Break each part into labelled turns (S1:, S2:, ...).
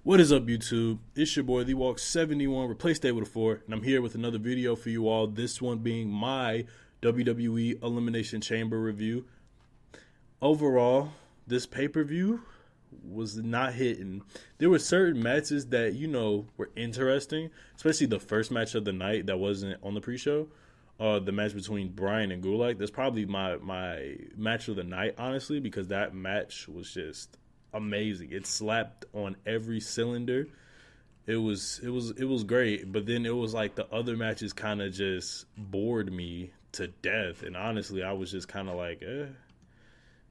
S1: What is up, YouTube? It's your boy, The Walk 71, replace that with a 4, and I'm here with another video for you all. This one being my WWE Elimination Chamber review. Overall, this pay-per-view was not hitting. There were certain matches that, were interesting, especially the first match of the night that wasn't on the pre-show. The match between Bryan and Gulag. That's probably my match of the night, honestly, because that match was just amazing. It slapped on every cylinder. It was great, but then it was like the other matches kind of just bored me to death. And honestly, I was just kind of like,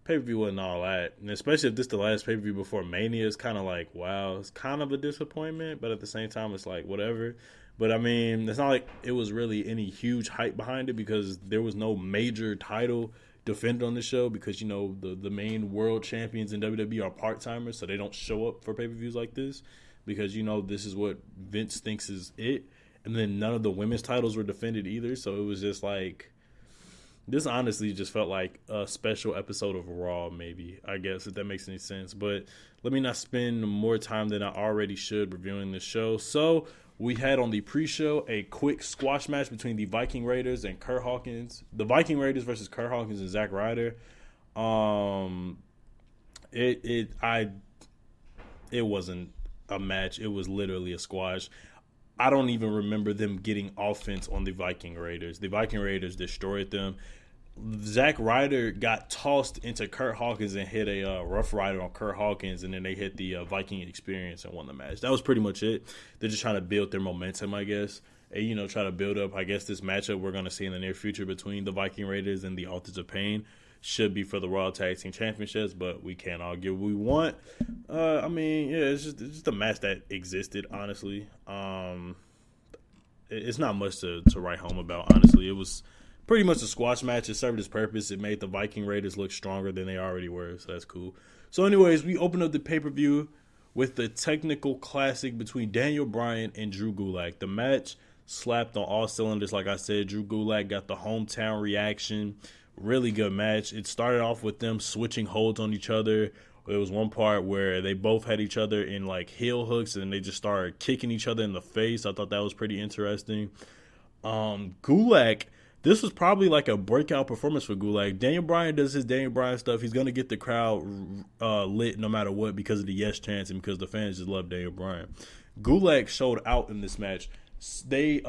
S1: pay-per-view wasn't all that. And especially if this is the last pay-per-view before Mania, it's kind of like, wow, it's kind of a disappointment, but at the same time, it's like, whatever. But, I mean, it's not like it was really any huge hype behind it because there was no major title defended on the show because, the main world champions in WWE are part-timers, so they don't show up for pay-per-views like this because, this is what Vince thinks is it. And then none of the women's titles were defended either, so it was just like, this honestly just felt like a special episode of Raw, maybe, I guess, if that makes any sense. But let me not spend more time than I already should reviewing the show. So we had on the pre-show a quick squash match between the Viking Raiders and Kurt Hawkins. The Viking Raiders versus Kurt Hawkins and Zack Ryder. It wasn't a match. It was literally a squash. I don't even remember them getting offense on the Viking Raiders. The Viking Raiders destroyed them. Zack Ryder got tossed into Kurt Hawkins and hit a Rough Rider on Kurt Hawkins, and then they hit the Viking Experience and won the match. That was pretty much it. They're just trying to build their momentum, I guess, and, try to build up, I guess, this matchup we're going to see in the near future between the Viking Raiders and the Authors of Pain. Should be for the Raw Tag Team Championships, but we can't all get what we want. It's just a match that existed, honestly. It's not much to write home about, honestly. It was pretty much a squash match. It served its purpose. It made the Viking Raiders look stronger than they already were, so that's cool. So anyways, we opened up the pay-per-view with the technical classic between Daniel Bryan and Drew Gulag. The match slapped on all cylinders, like I said. Drew Gulag got the hometown reaction. Really good match. It started off with them switching holds on each other. There was one part where they both had each other in like heel hooks and they just started kicking each other in the face. I thought that was pretty interesting. Gulag, this was probably like a breakout performance for Gulag. Daniel Bryan does his Daniel Bryan stuff. He's going to get the crowd lit no matter what because of the yes chants and because the fans just love Daniel Bryan. Gulag showed out in this match. They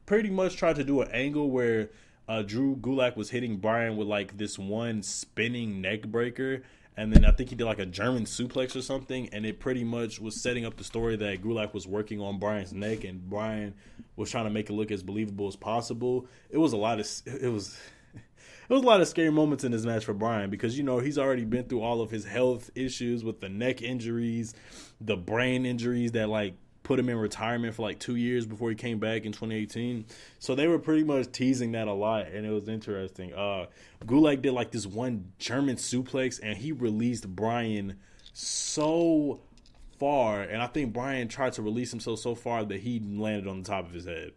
S1: pretty much tried to do an angle where Drew Gulag was hitting Bryan with like this one spinning neck breaker. And then I think he did like a German suplex or something. And it pretty much was setting up the story that Gulag was working on Bryan's neck. And Bryan was trying to make it look as believable as possible. It was a lot of scary moments in this match for Bryan. Because, he's already been through all of his health issues with the neck injuries. The brain injuries that like put him in retirement for like 2 years before he came back in 2018. So they were pretty much teasing that a lot, and it was interesting. Gulag did like this one German suplex, and he released Bryan so far, and I think Bryan tried to release himself so far that he landed on the top of his head.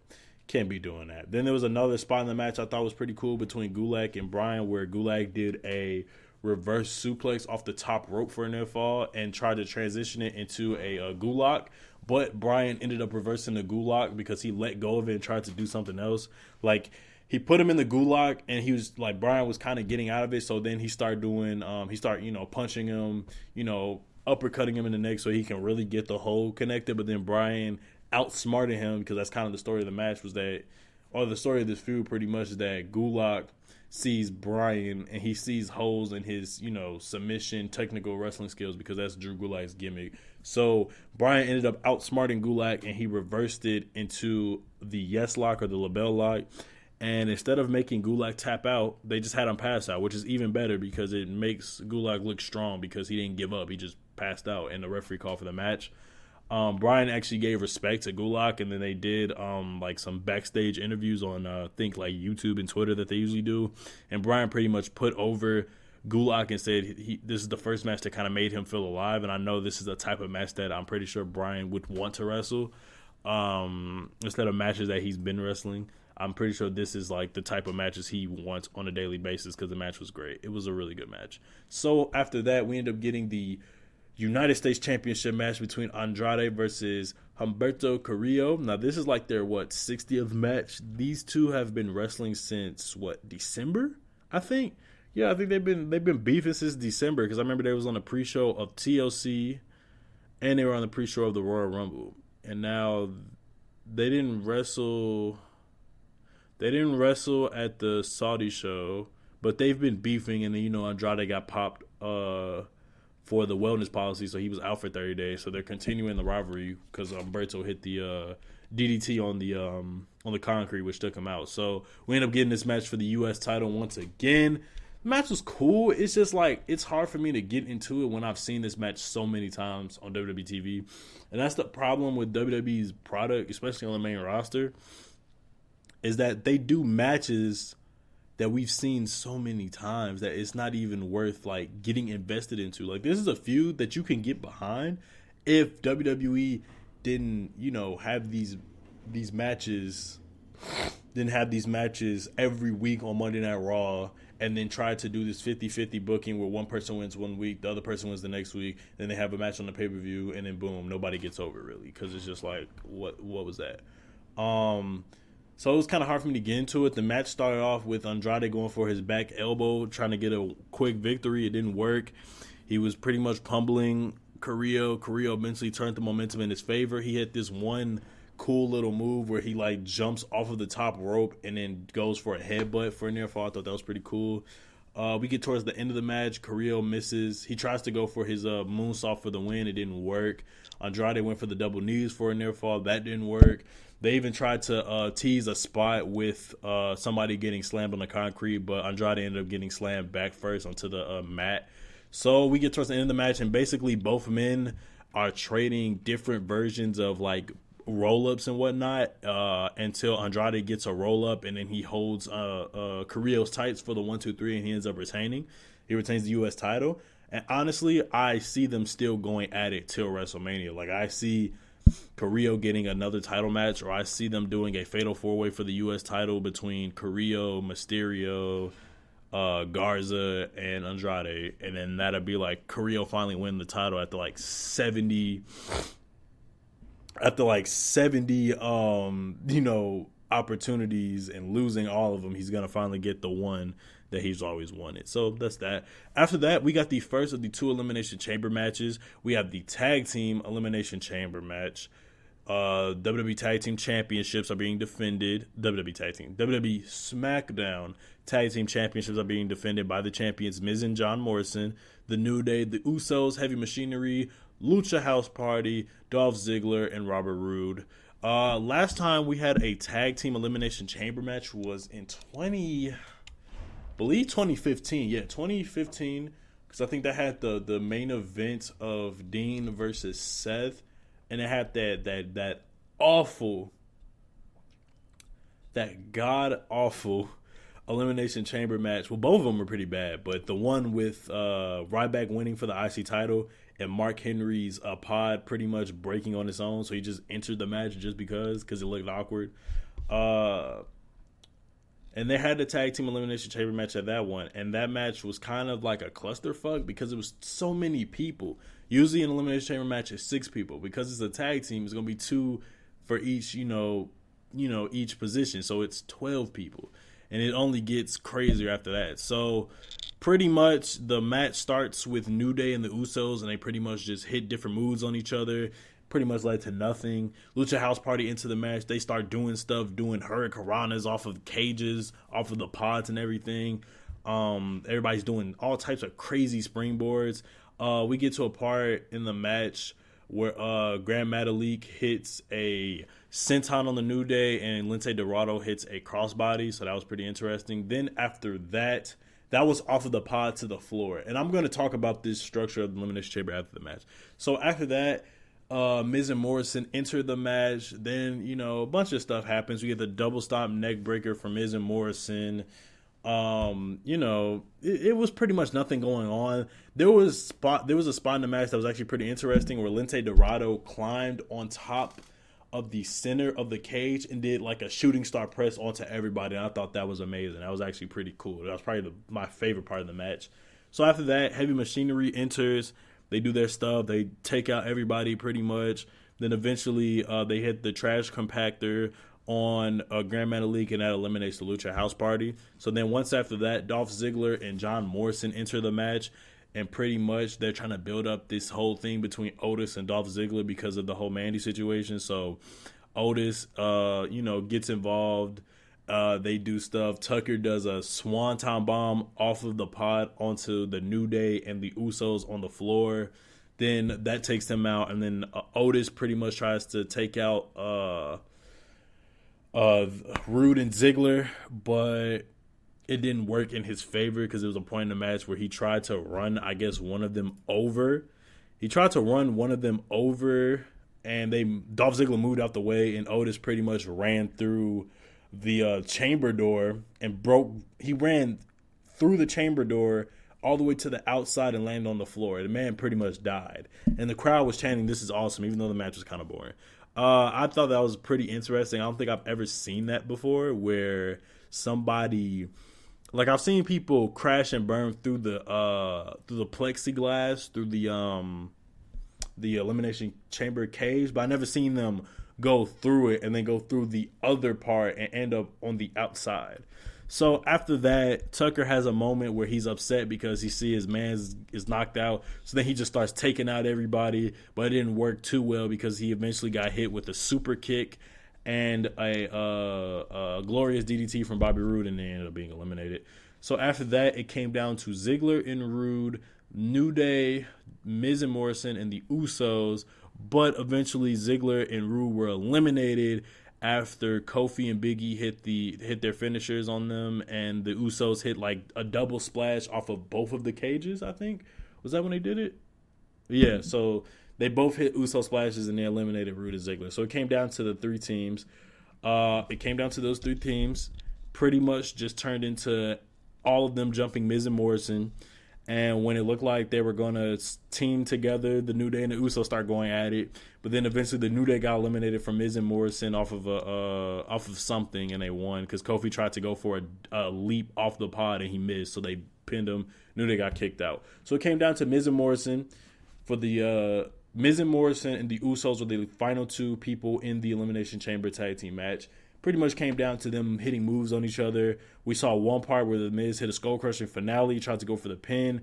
S1: Can't be doing that. Then there was another spot in the match I thought was pretty cool between Gulag and Bryan where Gulag did a reverse suplex off the top rope for a near fall and tried to transition it into a gulag. But Bryan ended up reversing the gulag because he let go of it and tried to do something else. Like, he put him in the gulag and he was like, Bryan was kind of getting out of it. So then he started doing, punching him, uppercutting him in the neck so he can really get the hold connected. But then Bryan outsmarted him because that's kind of the story of the match the story of this feud pretty much is that Gulag sees Bryan and he sees holes in his, submission technical wrestling skills because that's Drew Gulag's gimmick. So Bryan ended up outsmarting Gulag and he reversed it into the yes lock or the label lock. And instead of making Gulag tap out, they just had him pass out, which is even better because it makes Gulag look strong because he didn't give up. He just passed out and the referee called for the match. Bryan actually gave respect to Gulag, and then they did like some backstage interviews on I think like YouTube and Twitter that they usually do. And Bryan pretty much put over Gulag and said this is the first match that kind of made him feel alive. And I know this is a type of match that I'm pretty sure Bryan would want to wrestle instead of matches that he's been wrestling. I'm pretty sure this is like the type of matches he wants on a daily basis because the match was great. It was a really good match. So after that, we ended up getting the United States Championship match between Andrade versus Humberto Carrillo. Now, this is like their, 60th match? These two have been wrestling since, December, I think? Yeah, I think they've been beefing since December, because I remember they was on the pre-show of TLC, and they were on the pre-show of the Royal Rumble. And now they didn't wrestle at the Saudi show, but they've been beefing, and then, Andrade got popped for the wellness policy, so he was out for 30 days. So they're continuing the rivalry because Humberto hit the DDT on the concrete, which took him out. So we end up getting this match for the U.S. title once again. The match was cool. It's just it's hard for me to get into it when I've seen this match so many times on WWE TV. And that's the problem with WWE's product, especially on the main roster, is that they do matches that we've seen so many times that it's not even worth getting invested into. This is a feud that you can get behind if WWE didn't, have these matches, every week on Monday Night Raw, and then try to do this 50-50 booking where one person wins one week, the other person wins the next week, then they have a match on the pay-per-view, and then boom, nobody gets over really, because it's just what was that? So it was kind of hard for me to get into it. The match started off with Andrade going for his back elbow, trying to get a quick victory. It didn't work. He was pretty much pummeling Carrillo. Carrillo eventually turned the momentum in his favor. He hit this one cool little move where he jumps off of the top rope and then goes for a headbutt for a near fall. I thought that was pretty cool. We get towards the end of the match. Carrillo misses. He tries to go for his moonsault for the win. It didn't work. Andrade went for the double knees for a near fall. That didn't work. They even tried to tease a spot with somebody getting slammed on the concrete, but Andrade ended up getting slammed back first onto the mat. So we get towards the end of the match, and basically both men are trading different versions of roll-ups and whatnot until Andrade gets a roll-up, and then he holds Carrillo's tights for the 1-2-3, and he ends up retaining. He retains the U.S. title. And honestly, I see them still going at it till WrestleMania. I see Carrillo getting another title match, or I see them doing a fatal four-way for the U.S. title between Carrillo, Mysterio, Garza, and Andrade, and then that'll be Carrillo finally win the title after 70 opportunities and losing all of them. He's gonna finally get the one that he's always wanted. So that's that. After that, we got the first of the 2 Elimination Chamber matches. We have the Tag Team Elimination Chamber match. WWE Tag Team Championships are being defended. WWE SmackDown Tag Team Championships are being defended by the champions Miz and John Morrison, The New Day, The Usos, Heavy Machinery, Lucha House Party, Dolph Ziggler, and Robert Roode. Last time we had a Tag Team Elimination Chamber match was in 2015. Yeah, 2015, because I think that had the main event of Dean versus Seth, and it had that god awful Elimination Chamber match. Well, both of them were pretty bad, but the one with Ryback winning for the IC title and Mark Henry's pod pretty much breaking on its own, so he just entered the match just because it looked awkward. And they had the Tag Team Elimination Chamber match at that one, and that match was kind of like a clusterfuck because it was so many people. Usually an Elimination Chamber match is 6 people. Because it's a tag team, it's going to be 2 for each, each position. So it's 12 people. And it only gets crazier after that. So pretty much the match starts with New Day and the Usos, and they pretty much just hit different moves on each other. Pretty much led to nothing. Lucha House Party into the match. They start doing stuff, doing hurricanranas off of cages, off of the pods and everything. Everybody's doing all types of crazy springboards. We get to a part in the match where Grand Metalik hits a senton on the New Day and Lince Dorado hits a crossbody. So that was pretty interesting. Then after that, that was off of the pod to the floor. And I'm going to talk about this structure of the Elimination Chamber after the match. So after that, Miz and Morrison enter the match. Then, a bunch of stuff happens. We get the double stomp neck breaker from Miz and Morrison. It was pretty much nothing going on. There was a spot in the match that was actually pretty interesting where Lince Dorado climbed on top of the center of the cage and did like a shooting star press onto everybody. And I thought that was amazing. That was actually pretty cool. That was probably my favorite part of the match. So after that, Heavy Machinery enters. They do their stuff. They take out everybody pretty much. Then eventually they hit the trash compactor on Grand Metalik, and that eliminates the Lucha House Party. So then once after that, Dolph Ziggler and John Morrison enter the match. And pretty much they're trying to build up this whole thing between Otis and Dolph Ziggler because of the whole Mandy situation. So Otis, gets involved. They do stuff. Tucker does a swanton bomb off of the pod onto the New Day and the Usos on the floor. Then that takes them out. And then Otis pretty much tries to take out Rude and Ziggler, but it didn't work in his favor because there was a point in the match where he tried to run, I guess, one of them over. And Dolph Ziggler moved out the way, and Otis pretty much ran through the chamber door and he ran through the chamber door all the way to the outside and landed on the floor. The man pretty much died. And the crowd was chanting, "This is awesome," even though the match was kind of boring. I thought that was pretty interesting. I don't think I've ever seen that before, where somebody, like, I've seen people crash and burn through the plexiglass, through the Elimination Chamber cage, but I never seen them go through it and then go through the other part and end up on the outside. So after that, Tucker has a moment where he's upset because he sees his man is knocked out. So then he just starts taking out everybody, but it didn't work too well because he eventually got hit with a super kick and a glorious DDT from Bobby Roode, and then ended up being eliminated. So after that, it came down to Ziggler and Roode, New Day, Miz and Morrison, and the Usos. But eventually, Ziggler and Roode were eliminated after Kofi and Big E hit their finishers on them, and the Usos hit like a double splash off of both of the cages, I think. Was that when they did it? Yeah, so they both hit Uso splashes and they eliminated Roode and Ziggler. So it came down to the three teams. Those three teams. Pretty much just turned into all of them jumping Miz and Morrison. And when it looked like they were going to team together, the New Day and the Usos start going at it. But then eventually the New Day got eliminated from Miz and Morrison off of something, and they won because Kofi tried to go for a leap off the pod and he missed, so they pinned him. New Day got kicked out. So it came down to Miz and Morrison. For the Miz and Morrison and the Usos were the final two people in the Elimination Chamber tag team match. Pretty much came down to them hitting moves on each other. We saw one part where the Miz hit a skull-crushing finale, tried to go for the pin.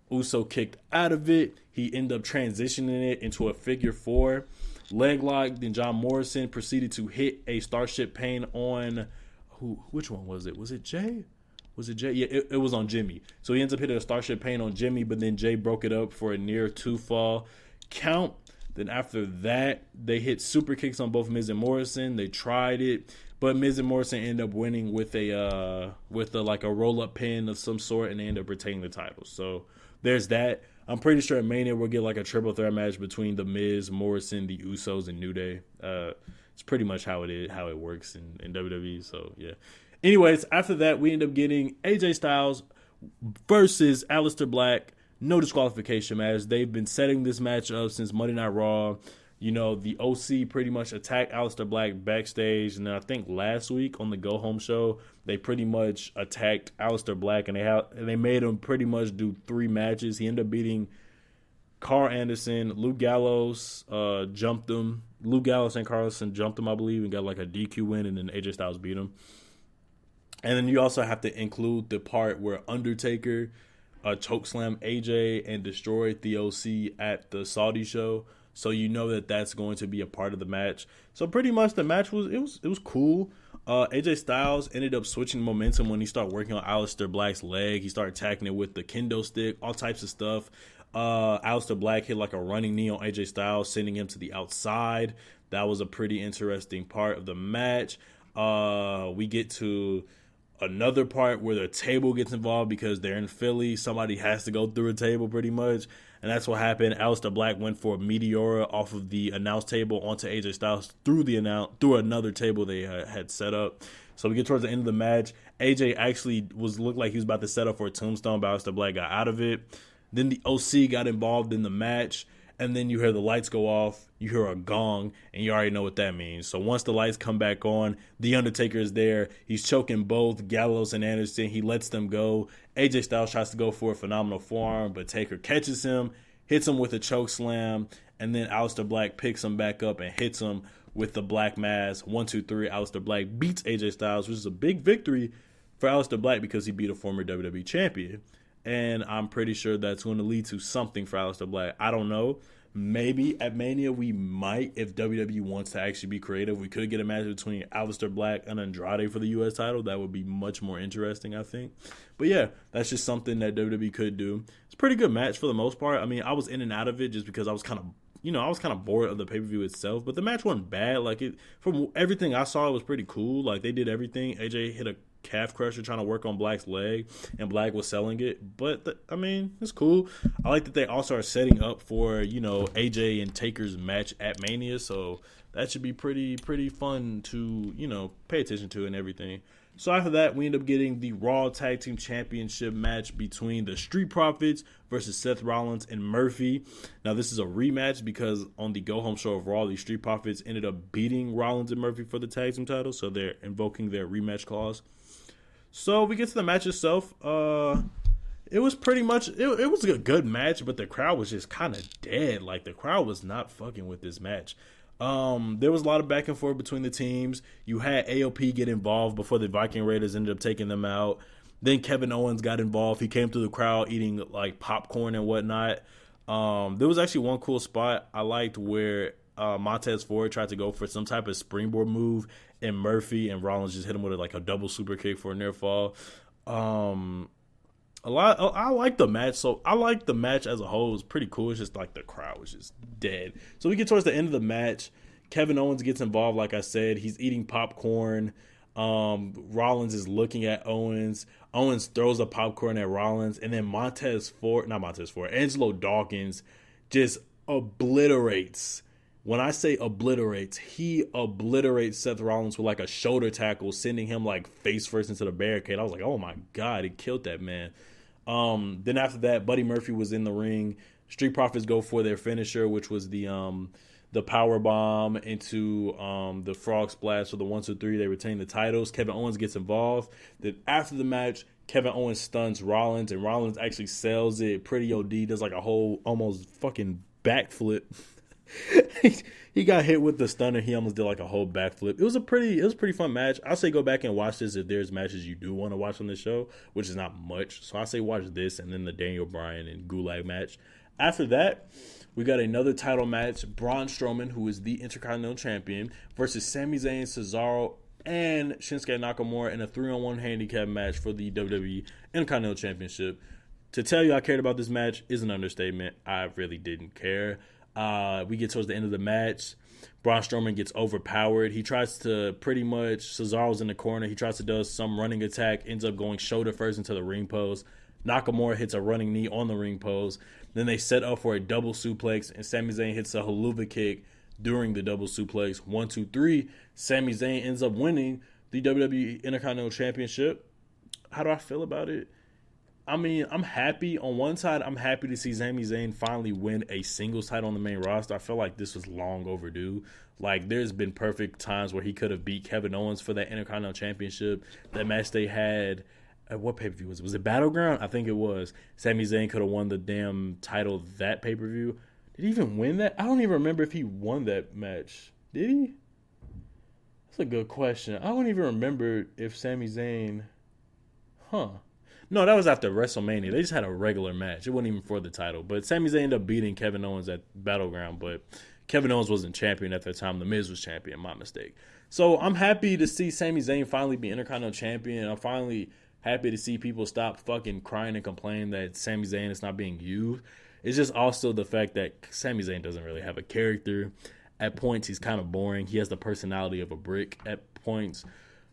S1: Uso kicked out of it. He ended up transitioning it into a figure four. Leg lock. Then John Morrison proceeded to hit a Starship Pain on which one was it? Was it Jay? Yeah, it was on Jimmy. So he ends up hitting a Starship Pain on Jimmy, but then Jay broke it up for a near two fall count. Then after that, they hit super kicks on both Miz and Morrison. They tried it, but Miz and Morrison end up winning with a roll up pin of some sort, and they end up retaining the titles. So there's that. I'm pretty sure at Mania we'll get like a triple threat match between the Miz, Morrison, the Usos, and New Day. It's pretty much how it works in WWE. So yeah. Anyways, after that, we end up getting AJ Styles versus Alistair Black. No disqualification match. They've been setting this match up since Monday Night Raw. You know, the OC pretty much attacked Alistair Black backstage. And then I think last week on the Go Home show, they pretty much attacked Alistair Black. And they made him pretty much do 3 matches. He ended up beating Carl Anderson. Luke Gallows jumped him. Luke Gallows and Carlson jumped him, I believe, and got like a DQ win. And then AJ Styles beat him. And then you also have to include the part where Undertaker chokeslam AJ and destroyed the OC at the Saudi show, so you know that that's going to be a part of the match. So pretty much the match was cool. AJ Styles ended up switching momentum when he started working on Alistair Black's leg. He started attacking it with the kendo stick, all types of stuff. Alistair Black hit like a running knee on AJ Styles, sending him to the outside. That was a pretty interesting part of the match. We get to another part where the table gets involved because they're in Philly. Somebody has to go through a table pretty much. And that's what happened. Alistair Black went for a Meteora off of the announce table onto AJ Styles through another table they had set up. So we get towards the end of the match. AJ actually looked like he was about to set up for a tombstone, but Alistair Black got out of it. Then the OC got involved in the match. And then you hear the lights go off, you hear a gong, and you already know what that means. So once the lights come back on, The Undertaker is there. He's choking both Gallows and Anderson. He lets them go. AJ Styles tries to go for a phenomenal forearm, but Taker catches him, hits him with a choke slam, and then Alistair Black picks him back up and hits him with the Black Mass. 1, 2, 3. Alistair Black beats AJ Styles, which is a big victory for Alistair Black because he beat a former WWE champion. And I'm pretty sure that's going to lead to something for Alistair Black. I don't know. Maybe at Mania we might, if WWE wants to actually be creative, we could get a match between Alistair Black and Andrade for the U.S. title. That would be much more interesting, I think. But yeah, that's just something that WWE could do. It's a pretty good match for the most part. I mean, I was in and out of it just because I was kind of bored of the pay-per-view itself. But the match wasn't bad. Like, from everything I saw, it was pretty cool. Like, they did everything. AJ hit a calf crusher trying to work on Black's leg, and Black was selling it. But it's cool. I like that they also are setting up for AJ and Taker's match at Mania, so that should be pretty fun to pay attention to and everything. So after that, we end up getting the Raw Tag Team Championship match between the Street Profits versus Seth Rollins and Murphy. Now, this is a rematch because on the Go-Home show of Raw, the Street Profits ended up beating Rollins and Murphy for the tag team title, so they're invoking their rematch clause. So we get to the match itself. It was pretty much, it was a good match, but the crowd was just kind of dead. Like, the crowd was not fucking with this match. There was a lot of back and forth between the teams. You had AOP get involved before the Viking Raiders ended up taking them out. Then Kevin Owens got involved. He came through the crowd eating like popcorn and whatnot. There was actually one cool spot I liked where Montez Ford tried to go for some type of springboard move, and Murphy and Rollins just hit him with a double super kick for a near fall. I like the match. So I like the match as a whole. It was pretty cool. It's just like the crowd was just dead. So we get towards the end of the match. Kevin Owens gets involved. Like I said, he's eating popcorn. Rollins is looking at Owens. Owens throws a popcorn at Rollins, and then Angelo Dawkins just obliterates. When I say obliterates, he obliterates Seth Rollins with like a shoulder tackle, sending him like face first into the barricade. I was like, oh my God, he killed that man. Then after that, Buddy Murphy was in the ring. Street Profits go for their finisher, which was the power bomb into the frog splash. So the 1, 2, 3, they retain the titles. Kevin Owens gets involved. Then after the match, Kevin Owens stuns Rollins, and Rollins actually sells it pretty OD. Does like a whole almost fucking backflip. He got hit with the stunner. He almost did like a whole backflip. It was a pretty fun match. I'll say go back and watch this if there's matches you do want to watch on this show, which is not much. So I say watch this and then the Daniel Bryan and Gulag match. After that, we got another title match. Braun Strowman, who is the Intercontinental Champion, versus Sami Zayn, Cesaro, and Shinsuke Nakamura in a 3-on-1 handicap match for the WWE Intercontinental Championship. To tell you I cared about this match is an understatement. I really didn't care. We get towards the end of the match. Braun Strowman gets overpowered. He tries to Cesaro's in the corner. He tries to do some running attack, ends up going shoulder first into the ring post. Nakamura hits a running knee on the ring post. Then they set up for a double suplex, and Sami Zayn hits a haluva kick during the double suplex. 1, 2, 3. Sami Zayn ends up winning the WWE Intercontinental Championship. How do I feel about it? I mean, I'm happy. On one side, I'm happy to see Sami Zayn finally win a singles title on the main roster. I feel like this was long overdue. Like, there's been perfect times where he could have beat Kevin Owens for that Intercontinental Championship. That match they had, what pay-per-view was it? Was it Battleground? I think it was. Sami Zayn could have won the damn title that pay-per-view. Did he even win that? I don't even remember if he won that match. Did he? That's a good question. I don't even remember if Sami Zayn... No, that was after WrestleMania. They just had a regular match. It wasn't even for the title. But Sami Zayn ended up beating Kevin Owens at Battleground. But Kevin Owens wasn't champion at that time. The Miz was champion. My mistake. So I'm happy to see Sami Zayn finally be Intercontinental Champion. I'm finally happy to see people stop fucking crying and complaining that Sami Zayn is not being used. It's just also the fact that Sami Zayn doesn't really have a character. At points, he's kind of boring. He has the personality of a brick at points.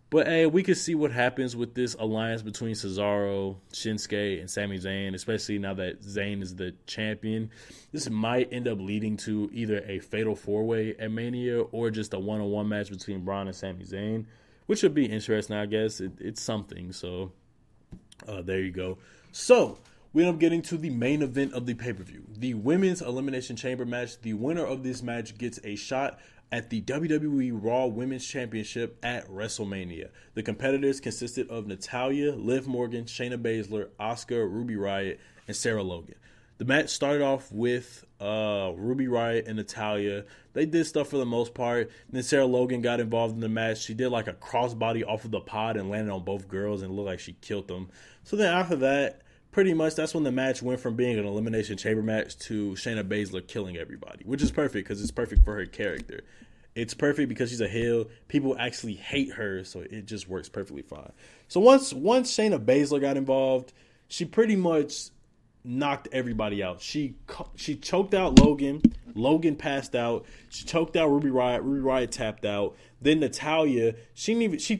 S1: But, hey, we could see what happens with this alliance between Cesaro, Shinsuke, and Sami Zayn, especially now that Zayn is the champion. This might end up leading to either a fatal four-way at Mania or just a one-on-one match between Braun and Sami Zayn, which would be interesting, I guess. It's something, so there you go. So, we end up getting to the main event of the pay-per-view, the Women's Elimination Chamber match. The winner of this match gets a shot at the WWE Raw Women's Championship at WrestleMania. The competitors consisted of Natalya, Liv Morgan, Shayna Baszler, Asuka, Ruby Riott, and Sarah Logan. The match started off with Ruby Riott and Natalya. They did stuff for the most part. Then Sarah Logan got involved in the match. She did like a crossbody off of the pod and landed on both girls and looked like she killed them. So then after that, pretty much that's when the match went from being an Elimination Chamber match to Shayna Baszler killing everybody, which is perfect because it's perfect for her character. It's perfect because she's a heel. People actually hate her, so it just works perfectly fine. So once Shayna Baszler got involved, she pretty much knocked everybody out. She choked out Logan. Logan passed out. She choked out Ruby Riott. Ruby Riott tapped out. Then Natalya, she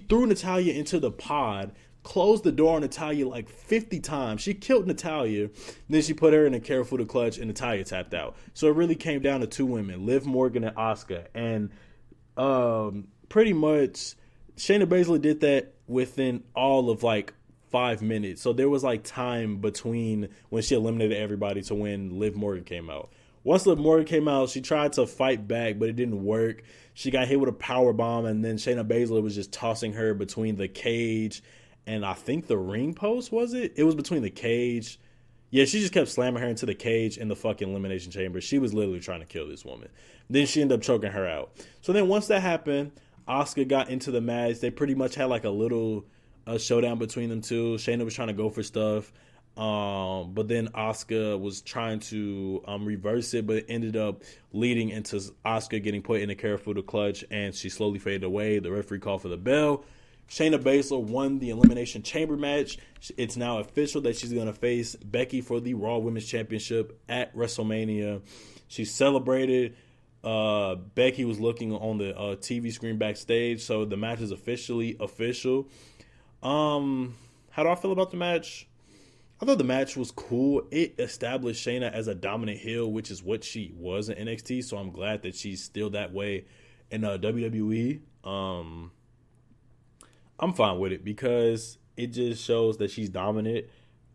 S1: threw Natalya into the pod, closed the door on Natalya like 50 times. She killed Natalya. Then she put her in a careful clutch, and Natalya tapped out. So it really came down to two women, Liv Morgan and Asuka. And pretty much Shayna Baszler did that within all of like 5 minutes. So there was like time between when she eliminated everybody to when Liv Morgan came out. Once Liv Morgan came out, she tried to fight back, but it didn't work. She got hit with a power bomb, and then Shayna Baszler was just tossing her between the cage and I think the ring post, was it? It was between the cage. Yeah, she just kept slamming her into the cage in the fucking Elimination Chamber. She was literally trying to kill this woman. Then she ended up choking her out. So then once that happened, Asuka got into the match. They pretty much had like a little showdown between them two. Shayna was trying to go for stuff. But then Asuka was trying to reverse it, but it ended up leading into Asuka getting put in a careful clutch, and she slowly faded away. The referee called for the bell. Shayna Baszler won the Elimination Chamber match. It's now official that she's going to face Becky for the Raw Women's Championship at WrestleMania. She celebrated. Becky was looking on the TV screen backstage, so the match is officially official. How do I feel about the match? I thought the match was cool. It established Shayna as a dominant heel, which is what she was in NXT, so I'm glad that she's still that way in WWE. I'm fine with it because it just shows that she's dominant,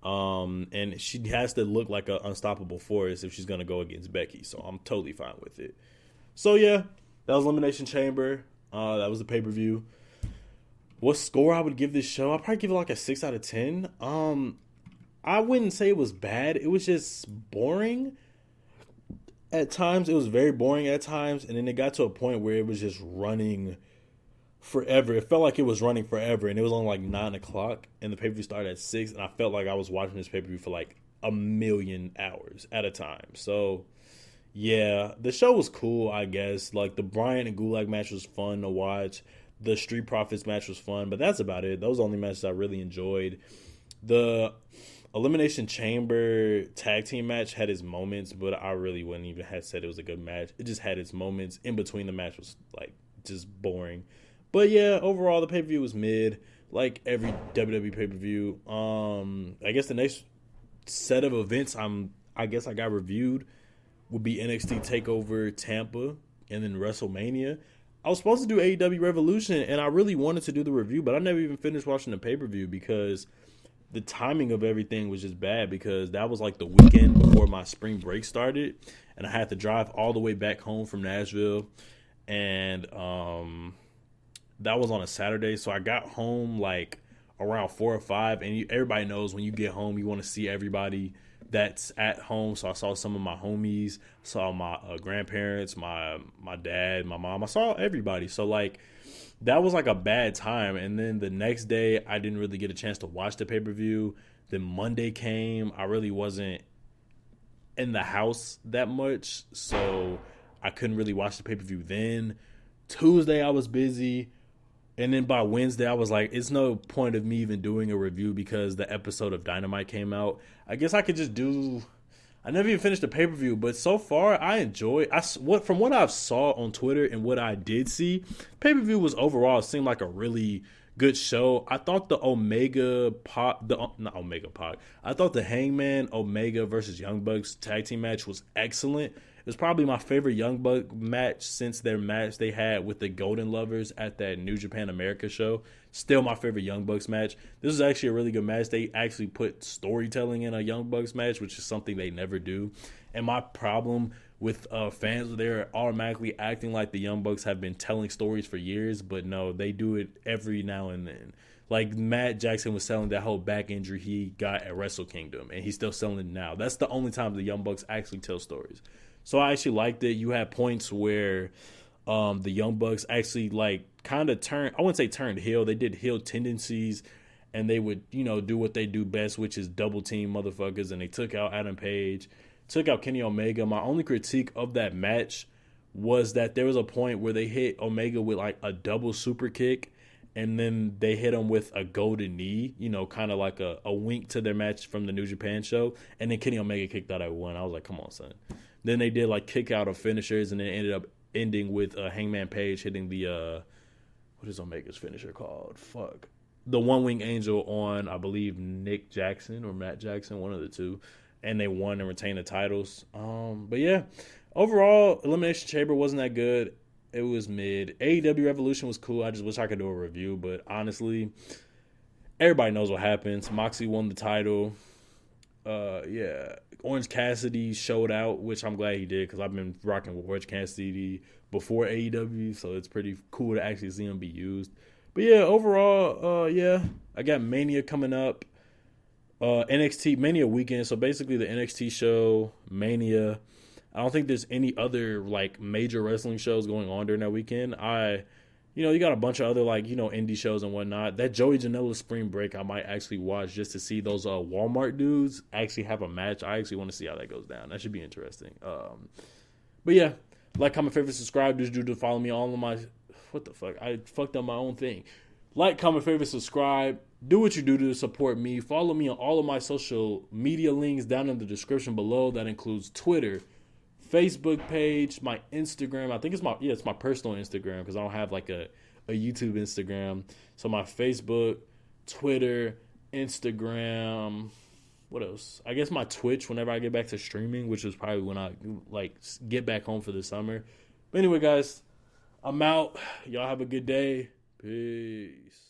S1: and she has to look like an unstoppable force if she's going to go against Becky. So I'm totally fine with it. So yeah, that was Elimination Chamber. That was the pay-per-view. What score I would give this show? I'd probably give it like a 6 out of 10. I wouldn't say it was bad. It was just boring. At times, it was very boring at times, and then it got to a point where it was just running forever. It felt like it was running forever, and it was only like 9 o'clock, and the pay-per-view started at 6, and I felt like I was watching this pay-per-view for like a million hours at a time. So yeah, the show was cool, I guess. Like the Bryan and Gulag match was fun to watch. The Street Profits match was fun, but that's about it. Those are the only matches I really enjoyed. The Elimination Chamber tag team match had its moments, but I really wouldn't even have said it was a good match. It just had its moments. In between, the match was like just boring. But yeah, overall the pay-per-view was mid, like every WWE pay-per-view. I guess the next set of events I guess I got reviewed would be NXT TakeOver Tampa and then WrestleMania. I was supposed to do AEW Revolution, and I really wanted to do the review, but I never even finished watching the pay-per-view because the timing of everything was just bad, because that was like the weekend before my spring break started, and I had to drive all the way back home from Nashville, and that was on a Saturday, so I got home like around 4 or 5, and everybody knows when you get home, you want to see everybody that's at home. So I saw some of my homies, saw my grandparents, my dad, my mom. I saw everybody. So like that was like a bad time. And then the next day I didn't really get a chance to watch the pay-per-view. Then Monday came. I really wasn't in the house that much, so I couldn't really watch the pay-per-view then. Tuesday I was busy. And then by Wednesday, I was like, it's no point of me even doing a review because the episode of Dynamite came out. I guess I could just do... I never even finished the pay-per-view, but so far, I enjoy... From what I've saw on Twitter and what I did see, pay-per-view was overall, it seemed like a really good show. I thought the I thought the Hangman Omega versus Young Bucks tag team match was excellent. It was probably my favorite Young Buck match since their match they had with the Golden Lovers at that New Japan America show. Still my favorite Young Bucks match. This is actually a really good match. They actually put storytelling in a Young Bucks match, which is something they never do. And my problem with fans. They're automatically acting like the Young Bucks have been telling stories for years, but no, they do it every now and then. Like Matt Jackson was selling that whole back injury he got at Wrestle Kingdom, and he's still selling it now. That's the only time the Young Bucks actually tell stories. So I actually liked it. You had points where the Young Bucks actually like kind of turned, I wouldn't say turned heel. They did heel tendencies, and they would, do what they do best, which is double team motherfuckers. And they took out Adam Page, took out Kenny Omega. My only critique of that match was that there was a point where they hit Omega with like a double super kick, and then they hit him with a golden knee, kind of like a wink to their match from the New Japan show. And then Kenny Omega kicked out at one. I was like, come on, son. Then they did like kick out of finishers, and then ended up ending with Hangman Page hitting the, what is Omega's finisher called? Fuck. The One Wing Angel on, I believe, Nick Jackson or Matt Jackson, one of the two. And they won and retained the titles. But yeah, overall, Elimination Chamber wasn't that good. It was mid. AEW Evolution was cool. I just wish I could do a review. But honestly, everybody knows what happens. Moxley won the title. Yeah. Orange Cassidy showed out, which I'm glad he did because I've been rocking with Orange Cassidy before AEW. So it's pretty cool to actually see him be used. But yeah, overall, yeah. I got Mania coming up. NXT Mania weekend. So basically the NXT show, Mania. I don't think there's any other like major wrestling shows going on during that weekend. You got a bunch of other like, indie shows and whatnot. That Joey Janela Spring Break I might actually watch just to see those Walmart dudes actually have a match. I actually want to see how that goes down. That should be interesting. But yeah, like, comment, favorite, subscribe. Just do to follow me on all of my, what the fuck? I fucked up my own thing. Like, comment, favorite, subscribe. Do what you do to support me. Follow me on all of my social media links down in the description below. That includes Twitter, Facebook page, my Instagram. I think it's my personal Instagram because I don't have like a YouTube Instagram. So my Facebook, Twitter, Instagram. What else? I guess my Twitch whenever I get back to streaming, which is probably when I like get back home for the summer. But anyway, guys, I'm out. Y'all have a good day. Peace.